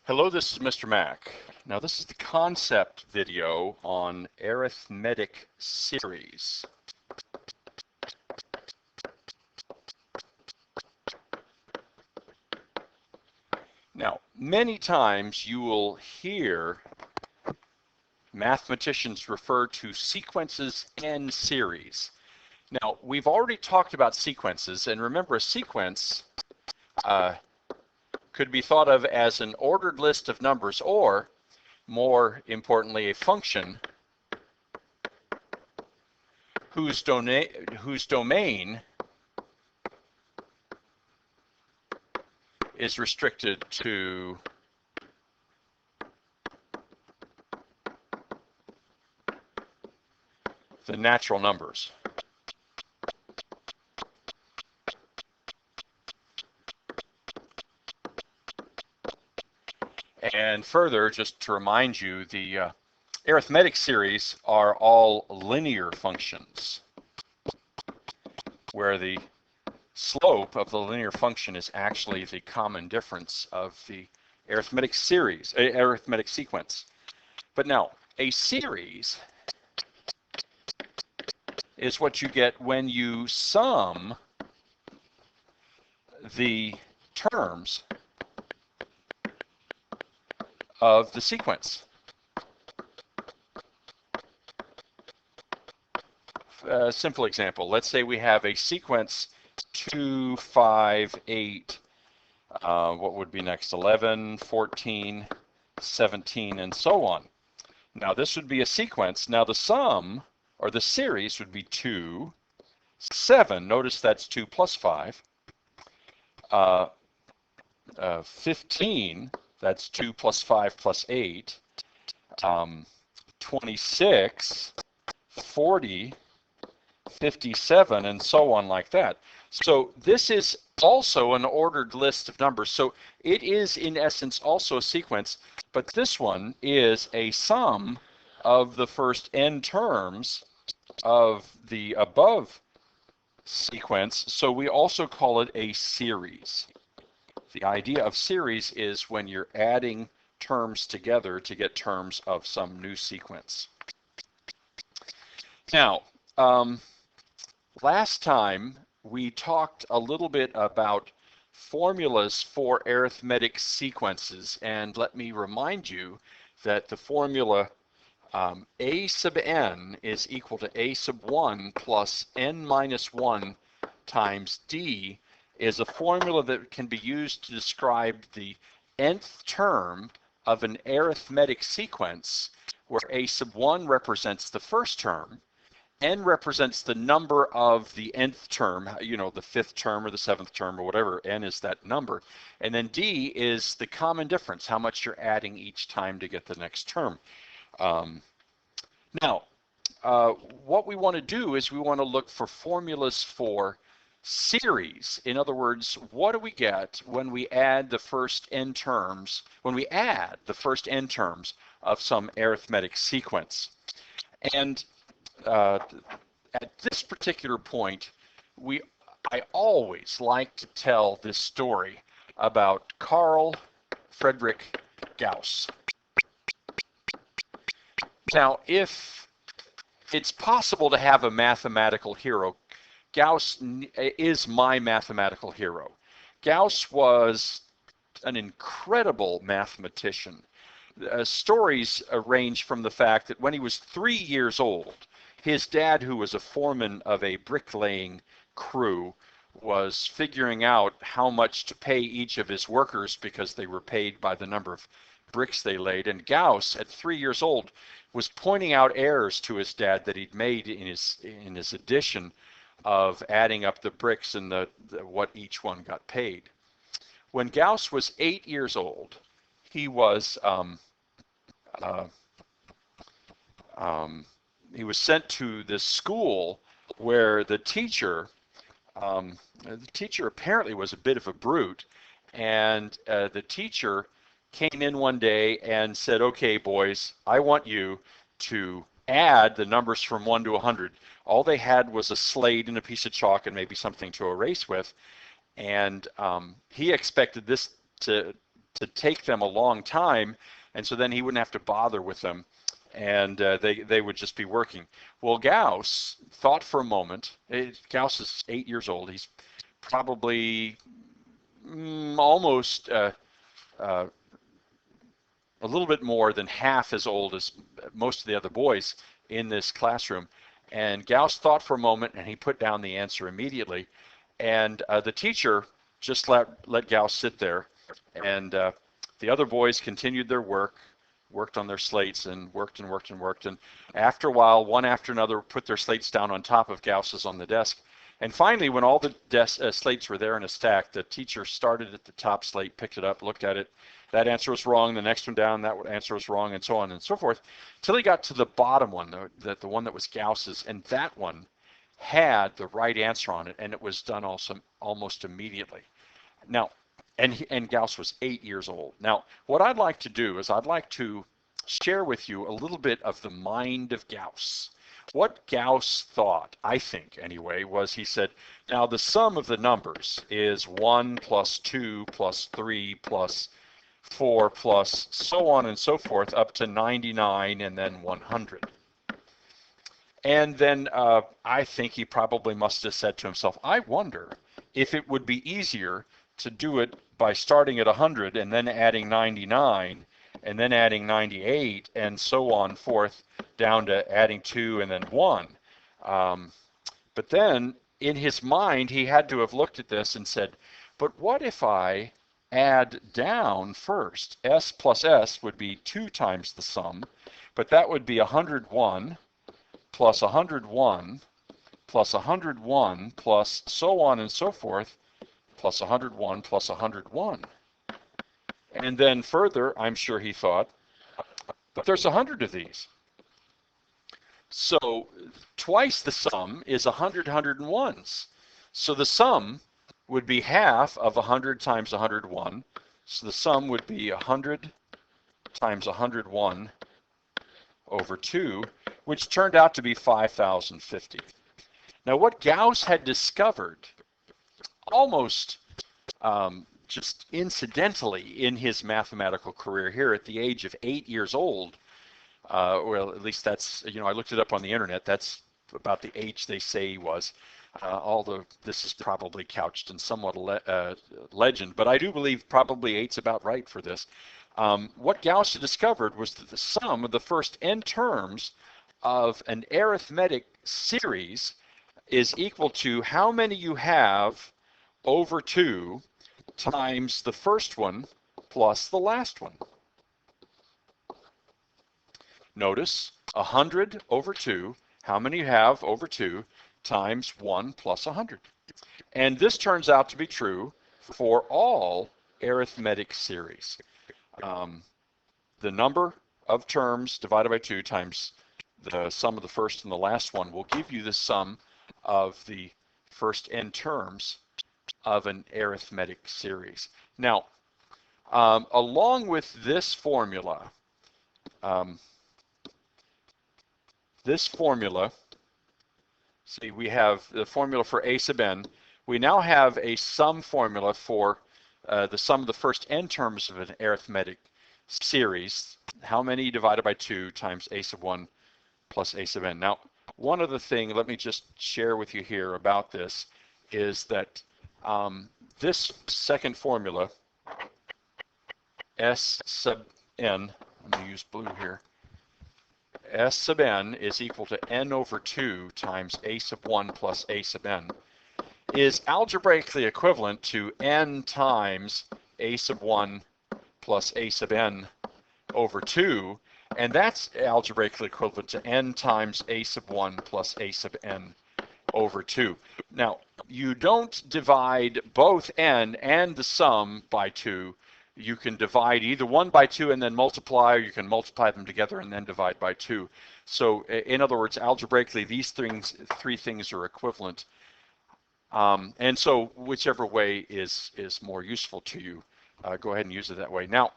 Hello, this is Mr. Mac. Now this is the concept video on arithmetic series. Now, many times you will hear mathematicians refer to sequences and series. Now, we've already talked about sequences, and remember, a sequence could be thought of as an ordered list of numbers, or more importantly, a function whose domain is restricted to the natural numbers. And further, just to remind you, the arithmetic series are all linear functions, where the slope of the linear function is actually the common difference of the arithmetic series, arithmetic sequence. But now, a series is what you get when you sum the terms of the sequence. A simple example, let's say we have a sequence 2, 5, 8, what would be next, 11, 14, 17, and so on. Now this would be a sequence. Now the sum, or the series, would be 2, 7, notice that's 2 plus 5, 15, that's 2 plus 5 plus 8, 26, 40, 57, and so on like that. So this is also an ordered list of numbers. So it is in essence also a sequence, but this one is a sum of the first n terms of the above sequence. So we also call it a series. The idea of series is when you're adding terms together to get terms of some new sequence. Now, last time we talked a little bit about formulas for arithmetic sequences, and let me remind you that the formula a sub n is equal to a sub 1 plus n minus 1 times d is a formula that can be used to describe the nth term of an arithmetic sequence, where a sub 1 represents the first term, n represents the number of the nth term, you know, the fifth term or the seventh term or whatever, n is that number, and then d is the common difference, how much you're adding each time to get the next term. Now, what we want to do is we want to look for formulas for series. In other words, what do we get when we add the first n terms, of some arithmetic sequence? And at this particular point, I always like to tell this story about Carl Friedrich Gauss. Now, if it's possible to have a mathematical hero, Gauss is my mathematical hero. Gauss was an incredible mathematician. Stories range from the fact that when he was 3 years old, his dad, who was a foreman of a bricklaying crew, was figuring out how much to pay each of his workers because they were paid by the number of bricks they laid. And Gauss, at 3 years old, was pointing out errors to his dad that he'd made in his addition of adding up the bricks and what each one got paid. When Gauss was 8 years old, he was sent to this school where the teacher apparently was a bit of a brute, and the teacher came in one day and said, "Okay, boys, I want you to add the numbers from 1 to 100. All they had was a slate and a piece of chalk and maybe something to erase with, and he expected this to to take them a long time, and so then he wouldn't have to bother with them, and they would just be working. Well, Gauss thought for a moment. Gauss is 8 years old. He's probably almost a little bit more than half as old as most of the other boys in this classroom. And Gauss thought for a moment, and he put down the answer immediately. And the teacher just let Gauss sit there, and the other boys continued their work, worked on their slates, and worked and worked and worked. And after a while, one after another put their slates down on top of Gauss's on the desk. And finally, when all the slates were there in a stack, the teacher started at the top slate, picked it up, looked at it. That answer was wrong. The next one down, that answer was wrong, and so on and so forth, till he got to the bottom one, the one that was Gauss's, and that one had the right answer on it, and it was done also almost immediately. Now, and Gauss was 8 years old. Now, what I'd like to do is I'd like to share with you a little bit of the mind of Gauss. What Gauss thought, I think anyway, was he said, now the sum of the numbers is 1 plus 2 plus 3 plus 4 plus so on and so forth up to 99 and then 100. And then I think he probably must have said to himself, I wonder if it would be easier to do it by starting at 100 and then adding 99 and then adding 98 and so on forth down to adding 2 and then 1. But then in his mind he had to have looked at this and said, but what if I add down first? S plus S would be 2 times the sum, but that would be 101 plus 101 plus 101 plus so on and so forth plus 101 plus 101. And then further, I'm sure he thought, but there's 100 of these. So twice the sum is 100 101s. So the sum would be half of 100 times 101. So the sum would be 100 times 101 over 2, which turned out to be 5,050. Now what Gauss had discovered almost just incidentally in his mathematical career here at the age of 8 years old, well, at least that's, I looked it up on the internet, that's about the age they say he was, although this is probably couched in somewhat legend, but I do believe probably 8's about right for this. What Gauss discovered was that the sum of the first n terms of an arithmetic series is equal to how many you have over 2 times the first one plus the last one. Notice 100 over 2, how many you have over 2 times 1 plus 100. And this turns out to be true for all arithmetic series. The number of terms divided by 2 times the sum of the first and the last one will give you the sum of the first n terms of an arithmetic series. Now, along with this formula, see, we have the formula for a sub n. We now have a sum formula for the sum of the first n terms of an arithmetic series. How many divided by 2 times a sub 1 plus a sub n. Now, one other thing, let me just share with you here about this, is that this second formula, S sub n, I'm going to use blue here, S sub n is equal to n over 2 times a sub 1 plus a sub n, is algebraically equivalent to n times a sub 1 plus a sub n over 2, and that's algebraically equivalent to n times a sub 1 plus a sub n over 2. Now, you don't divide both n and the sum by 2. You can divide either one by 2 and then multiply, or you can multiply them together and then divide by 2. So in other words, algebraically, these three things are equivalent. And so whichever way is more useful to you, go ahead and use it that way. Now,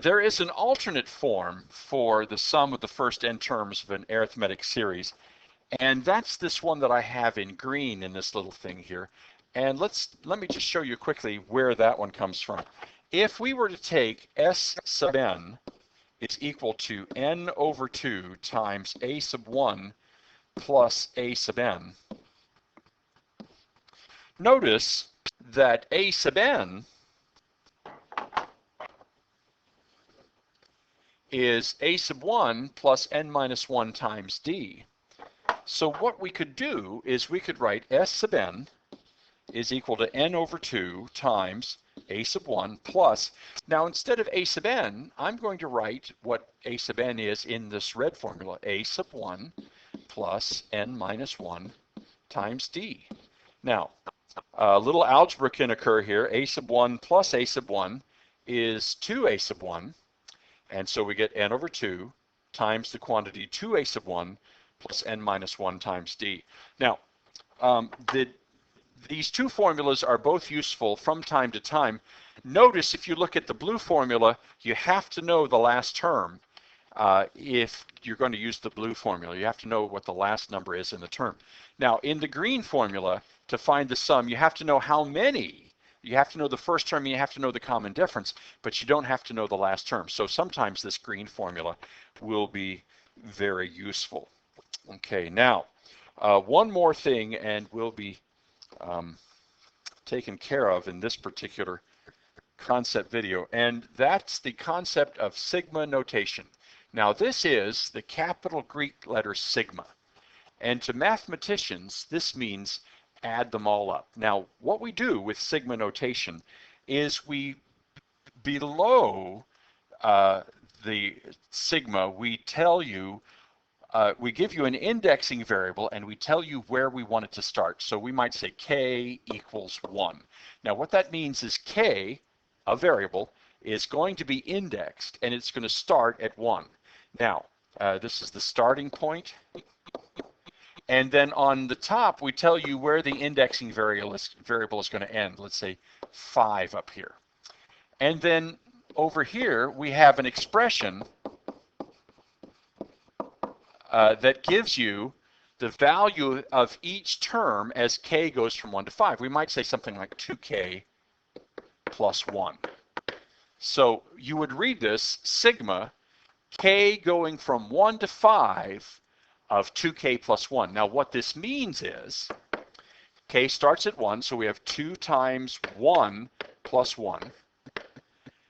there is an alternate form for the sum of the first n terms of an arithmetic series, and that's this one that I have in green in this little thing here. And let me just show you quickly where that one comes from. if we were to take S sub n is equal to n over 2 times a sub 1 plus a sub n, notice that a sub n is a sub 1 plus n minus 1 times d. So what we could do is we could write S sub n is equal to n over 2 times a sub 1 plus, now instead of a sub n, I'm going to write what a sub n is in this red formula, a sub 1 plus n minus 1 times d. Now, a little algebra can occur here. A sub 1 plus a sub 1 is 2a sub 1, and so we get n over 2 times the quantity 2a sub 1 plus n minus 1 times d. Now, these two formulas are both useful from time to time. Notice if you look at the blue formula, you have to know the last term. If you're going to use the blue formula, you have to know what the last number is in the term. Now, in the green formula, to find the sum, you have to know how many. You have to know the first term, you have to know the common difference, but you don't have to know the last term. So sometimes this green formula will be very useful. Okay, now, one more thing, and we'll be taken care of in this particular concept video, and that's the concept of sigma notation. Now, this is the capital Greek letter sigma, and to mathematicians, this means add them all up. Now, what we do with sigma notation is we, below the sigma, we tell you, we give you an indexing variable and we tell you where we want it to start. So we might say k equals 1. Now what that means is k, a variable, is going to be indexed and it's going to start at 1. Now, this is the starting point. And then on the top, we tell you where the indexing variable is going to end. Let's say 5 up here. And then over here, we have an expression that gives you the value of each term as k goes from 1 to 5. We might say something like 2k plus 1. So you would read this sigma k going from 1 to 5 of 2k plus 1. Now what this means is k starts at 1, so we have 2 times 1 plus 1.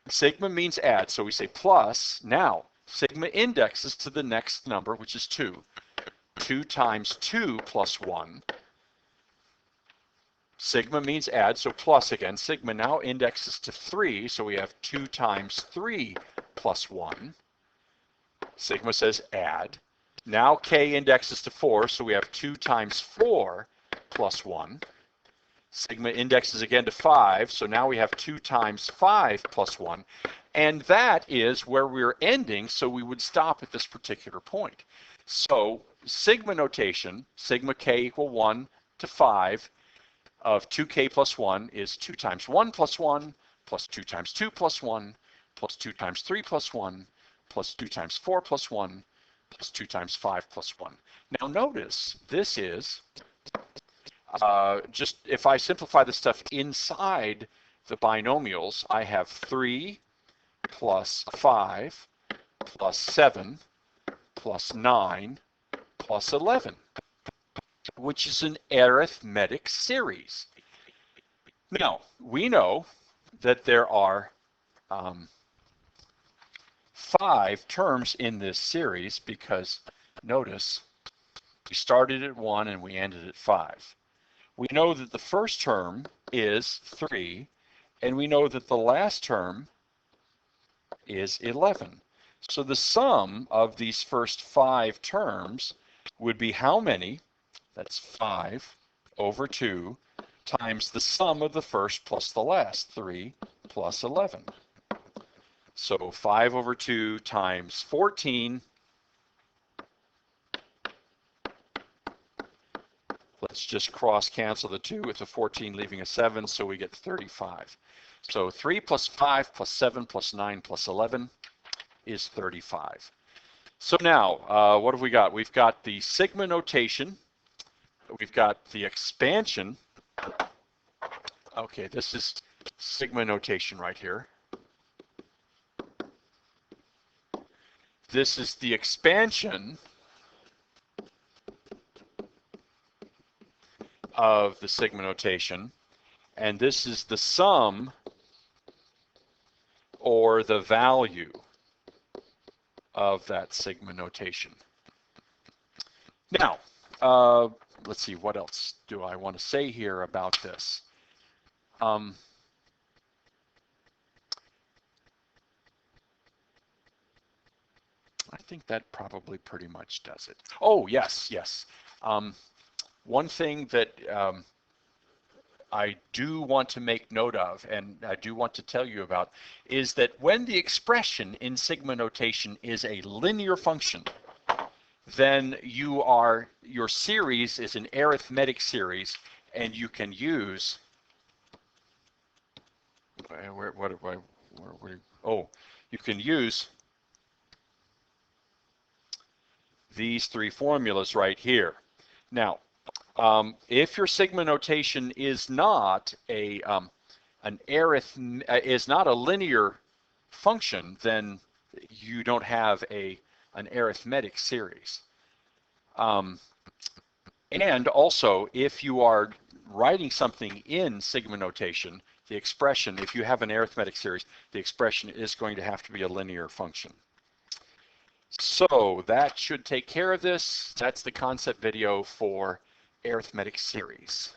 Sigma means add, so we say plus. Now sigma indexes to the next number, which is 2. 2 times 2 plus 1. Sigma means add, so plus again. Sigma now indexes to 3, so we have 2 times 3 plus 1. Sigma says add. Now k indexes to 4, so we have 2 times 4 plus 1. Sigma indexes again to 5, so now we have 2 times 5 plus 1. And that is where we're ending, so we would stop at this particular point. So sigma notation, sigma k equal 1 to 5 of 2k plus 1 is 2 times 1 plus 1 plus 2 times 2 plus 1 plus 2 times 3 plus 1 plus 2 times 4 plus 1 plus 2 times 5 plus 1. Now notice this is just, if I simplify the stuff inside the binomials, I have 3 plus 5 plus 7 plus 9 plus 11, which is an arithmetic series. Now, we know that there are 5 terms in this series because, notice, we started at 1 and we ended at 5. We know that the first term is 3, and we know that the last term is 11. So the sum of these first 5 terms would be how many? That's 5 over 2 times the sum of the first plus the last, 3 plus 11. So 5 over 2 times 14. Let's just cross cancel the 2 with the 14, leaving a 7, so we get 35. So 3 plus 5 plus 7 plus 9 plus 11 is 35. So now, what have we got? We've got the sigma notation. We've got the expansion. Okay, this is sigma notation right here. this is the expansion of the sigma notation, and this is the sum or the value of that sigma notation. Now, let's see, what else do I want to say here about this? I think that probably pretty much does it. Oh, yes, yes. One thing that I do want to make note of, and I do want to tell you about, is that when the expression in sigma notation is a linear function, then your series is an arithmetic series, and you can use, you can use these three formulas right here. Now, if your sigma notation is not a linear function, then you don't have an arithmetic series. And also, if you are writing something in sigma notation, the expression, if you have an arithmetic series, the expression is going to have to be a linear function. So that should take care of this. That's the concept video for arithmetic series.